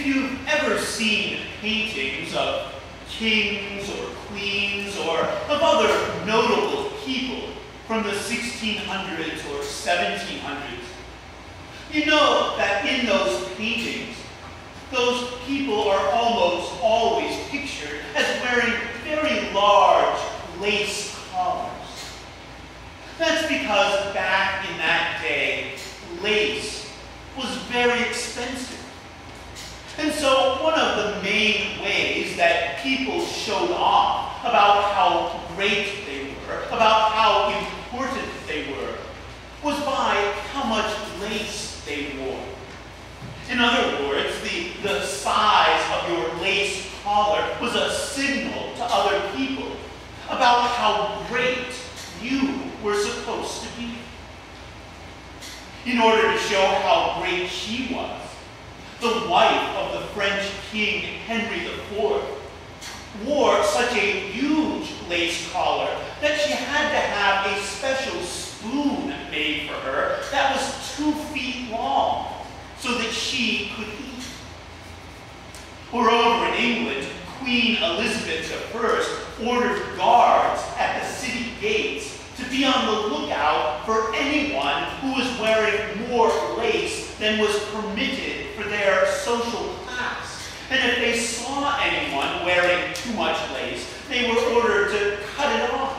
If you've ever seen paintings of kings or queens or of other notable people from the 1600s or 1700s, you know that in those paintings, those people are almost always pictured as wearing very large lace collars. That's because back in that day, lace was very expensive. And so one of the main ways that people showed off about how great they were, about how important they were, was by how much lace they wore. In other words, the size of your lace collar was a signal to other people about how great you were supposed to be. In order to show how great she was, the wife of the French King Henry IV wore such a huge lace collar that she had to have a special spoon made for her that was 2 feet long so that she could eat. Or over in England, Queen Elizabeth I ordered guards at the city gates to be on the lookout for anyone who was wearing more lace than was permitted for their social class. And if they saw anyone wearing too much lace, they were ordered to cut it off.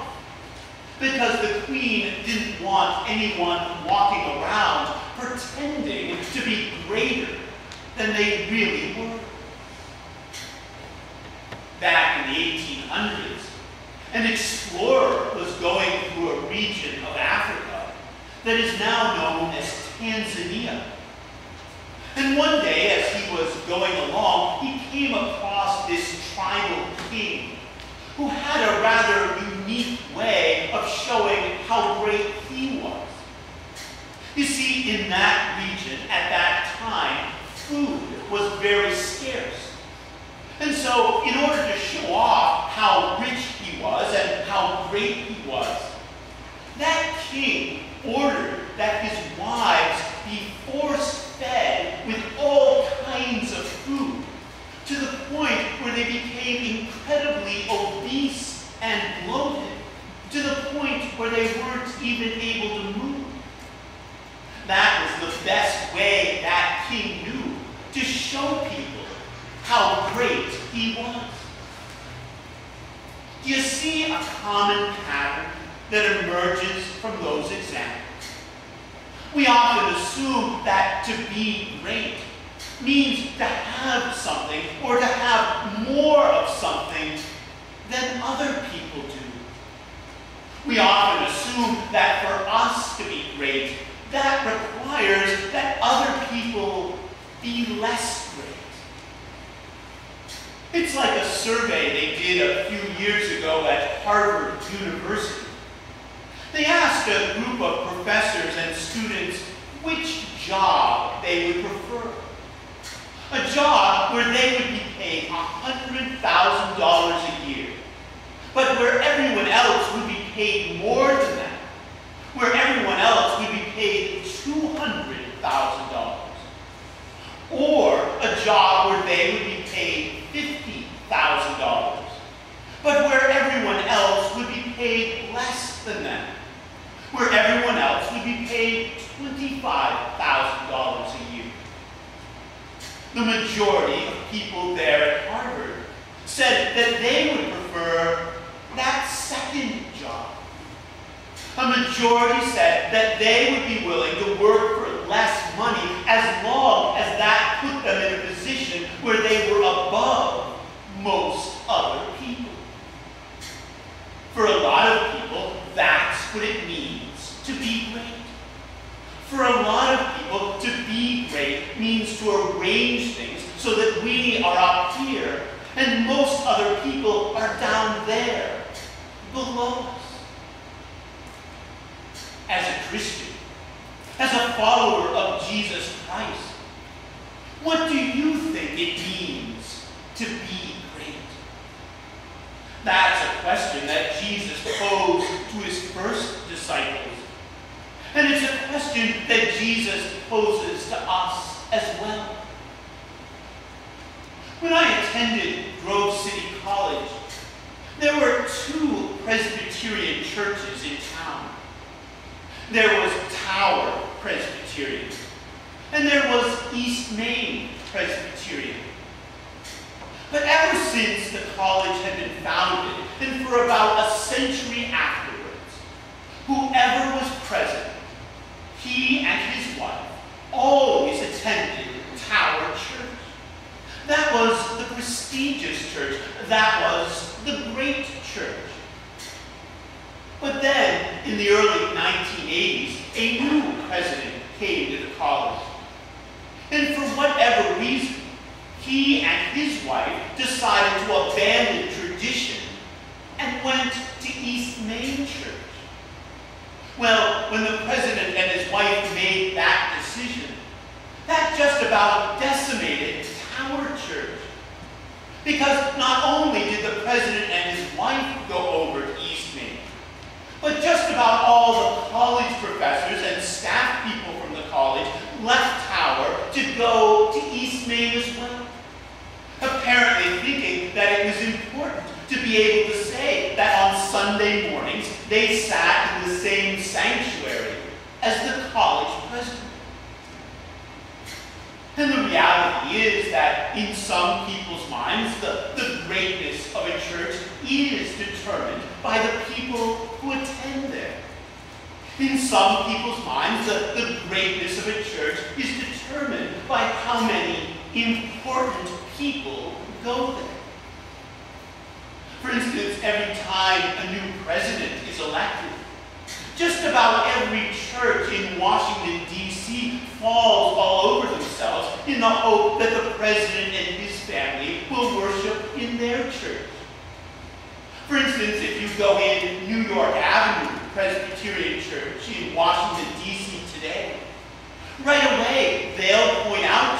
Because the Queen didn't want anyone walking around pretending to be greater than they really were. Back in the 1800s, an explorer was going through a region of Africa that is now known as Tanzania. And one day, as he was going along, he came across this tribal king who had a rather unique way of showing how great he was. You see, in that region, at that time, food was very scarce. And so, in order to show off how rich he was and how great he was, that king ordered that his wives be force-fed with all kinds of food, to the point where they became incredibly obese and bloated, to the point where they weren't even able to move. That was the best way that king knew to show people how great he was. Do you see a common pattern that emerges from those examples? We often assume that to be great means to have something or to have more of something than other people do. We often assume that for us to be great, that requires that other people be less great. It's like a survey they did a few years ago at Harvard University. They asked a group of professors and students which job they would prefer. A job where they would be paid $100,000 a year, but where everyone else would be paid more than that, where everyone else would be paid $200,000. Or a job where they would be paid $50,000, but where everyone else would be paid less than that, where everyone else would be paid $25,000 a year. The majority of people there at Harvard said that they would prefer that second job. A majority said that they would be willing to work for less money as long as that put them in a position where they were above most other people. For a lot of people, that's what it means to be great. For a lot of people, to be great means to arrange things so that we are up here and most other people are down there, below us. As a Christian, as a follower of Jesus Christ, what do you think it means to be great? That's a question that Jesus posed to his first disciples. And it's a question that Jesus poses to us as well. When I attended Grove City College, there were 2 Presbyterian churches in town. There was Tower Presbyterian, and there was East Main Presbyterian. But ever since the college had been founded, and for about a century afterwards, whoever was present, he and his wife, always attended Tower Church. That was the prestigious church. That was the great church. But then, in the early 1980s, a new president came to the college. And for whatever reason, he and his wife decided to abandon tradition and went to East Main Church. Well, when the president and his wife made that decision, that just about decimated Tower Church. Because not only did the president and his wife go over to East Main, but just about all the college professors and staff people from the college left Tower to go to East Main as well. Apparently thinking that it was important to be able to say that on Sunday mornings they sat in the same sanctuary as the college president. And the reality is that in some people's minds, the greatness of a church is determined by the people who attend there. In some people's minds, the greatness of a church is determined by how many important people go there. For instance, every time a new president is elected, just about every church in Washington, D.C. falls all over themselves in the hope that the president and his family will worship in their church. For instance, if you go in New York Avenue Presbyterian Church in Washington, D.C. today, right away they'll point out